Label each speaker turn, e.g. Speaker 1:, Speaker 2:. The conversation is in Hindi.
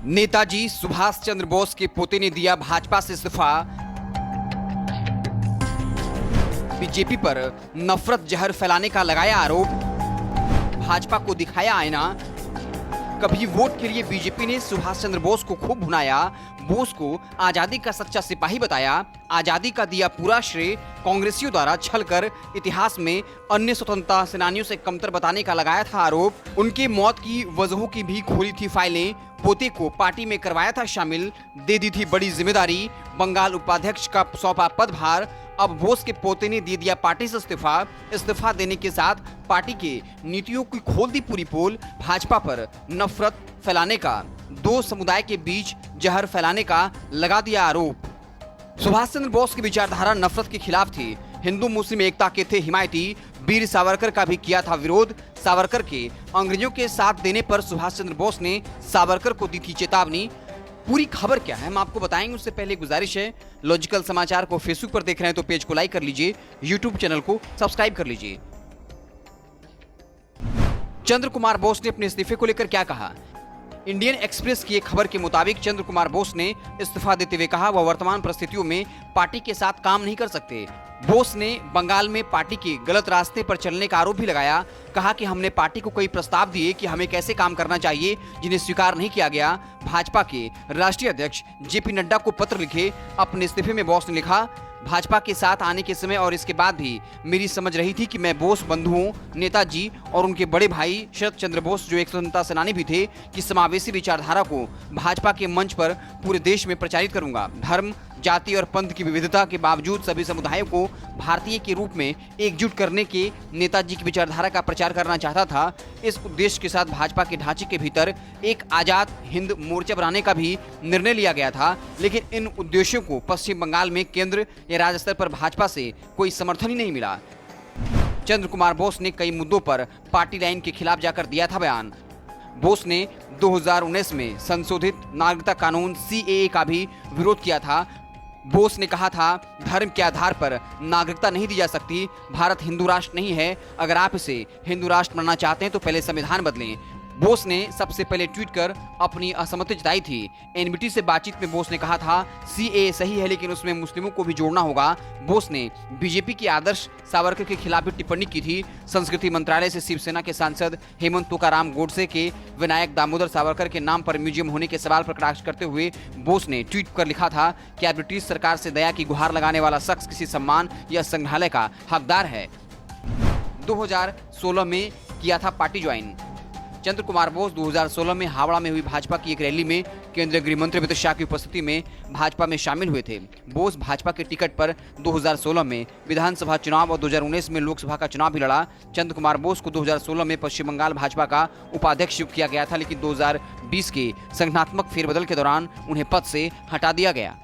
Speaker 1: नेताजी सुभाष चंद्र बोस के पोते ने दिया भाजपा से इस्तीफा। बीजेपी पर नफरत जहर फैलाने का लगाया आरोप। भाजपा को दिखाया आईना। कभी वोट के लिए बीजेपी ने सुभाष चंद्र बोस को खूब भुनाया। बोस को आजादी का सच्चा सिपाही बताया। आजादी का दिया पूरा श्रेय कांग्रेसियों द्वारा छलकर इतिहास में अन्य स्वतंत्रता सेनानियों से कमतर बताने का लगाया था आरोप। उनके मौत की वजहों की भी खोली थी फाइलें। पोते को पार्टी में करवाया था शामिल। दे दी थी बड़ी जिम्मेदारी। बंगाल उपाध्यक्ष का सौंपा पदभार। अब बोस के पोते ने दे दिया पार्टी से इस्तीफा। इस्तीफा देने के साथ पार्टी के नीतियों की खोल दी पूरी पोल। भाजपा पर नफरत फैलाने का, दो समुदाय के बीच जहर फैलाने का लगा दिया आरोप। सुभाष चंद्र बोस की विचारधारा नफरत के खिलाफ थी। हिंदू मुस्लिम एकता के थे हिमायती। वीर सावरकर का भी किया था विरोध। सावरकर के अंग्रेजों के साथ देने पर सुभाष चंद्र बोस ने सावरकर को दी थी चेतावनी। पूरी खबर क्या है हम आपको बताएंगे, उससे पहले गुजारिश है, लॉजिकल समाचार को फेसबुक पर देख रहे हैं तो पेज को लाइक कर लीजिए, यूट्यूब चैनल को सब्सक्राइब कर लीजिए। चंद्र कुमार बोस ने अपने इस्तीफे को लेकर क्या कहा? इंडियन एक्सप्रेस की एक खबर के मुताबिक चंद्र कुमार बोस ने इस्तीफा देते हुए कहा वह वर्तमान परिस्थितियों में पार्टी के साथ काम नहीं कर सकते। बोस ने बंगाल में पार्टी के गलत रास्ते पर चलने का आरोप भी लगाया। कहा कि हमने पार्टी को कई प्रस्ताव दिए कि हमें कैसे काम करना चाहिए, जिन्हें स्वीकार नहीं किया गया। भाजपा के राष्ट्रीय अध्यक्ष जेपी नड्डा को पत्र लिखे। अपने इस्तीफे में बोस ने लिखा, भाजपा के साथ आने के समय और इसके बाद भी मेरी समझ रही थी कि मैं बोस बंधुओं, नेताजी और उनके बड़े भाई शरद चंद्र बोस जो एक स्वतंत्रता सेनानी भी थे कि समावेशी विचारधारा को भाजपा के मंच पर पूरे देश में प्रचारित करूंगा। धर्म, जाति और पंथ की विविधता के बावजूद सभी समुदायों को भारतीय के रूप में एकजुट करने के नेताजी की विचारधारा का प्रचार करना चाहता था। इस उद्देश्य के साथ भाजपा के ढांचे के भीतर एक आजाद हिंद मोर्चा बनाने का भी निर्णय लिया गया था, लेकिन इन उद्देश्यों को पश्चिम बंगाल में केंद्र या राज्य स्तर पर भाजपा से कोई समर्थन ही नहीं मिला। चंद्र कुमार बोस ने कई मुद्दों पर पार्टी लाइन के खिलाफ जाकर दिया था बयान। बोस ने 2019 में संशोधित नागरिकता कानून CAA का भी विरोध किया था। बोस ने कहा था, धर्म के आधार पर नागरिकता नहीं दी जा सकती। भारत हिंदू राष्ट्र नहीं है। अगर आप इसे हिंदू राष्ट्र बनाना चाहते हैं तो पहले संविधान बदलें। बोस ने सबसे पहले ट्वीट कर अपनी असहमति जताई थी। NBT से बातचीत में बोस ने कहा था, CAA सही है लेकिन उसमें मुस्लिमों को भी जोड़ना होगा। बोस ने बीजेपी के आदर्श सावरकर के खिलाफ भी टिप्पणी की थी। संस्कृति मंत्रालय से शिवसेना के सांसद हेमंत तुकाराम गोडसे के विनायक दामोदर सावरकर के नाम पर म्यूजियम होने के सवाल पर कटाक्ष करते हुए बोस ने ट्वीट कर लिखा था, क्या ब्रिटिश सरकार से दया की गुहार लगाने वाला शख्स किसी सम्मान या संग्रहालय का हकदार है? 2016 में किया था पार्टी ज्वाइन। चंद्र कुमार बोस 2016 में हावड़ा में हुई भाजपा की एक रैली में केंद्रीय गृह मंत्री अमित शाह की उपस्थिति में भाजपा में शामिल हुए थे। बोस भाजपा के टिकट पर 2016 में विधानसभा चुनाव और 2019 में लोकसभा का चुनाव भी लड़ा। चंद्र कुमार बोस को 2016 में पश्चिम बंगाल भाजपा का उपाध्यक्ष नियुक्त किया गया था, लेकिन 2020 के संगठनात्मक फेरबदल के दौरान उन्हें पद से हटा दिया गया।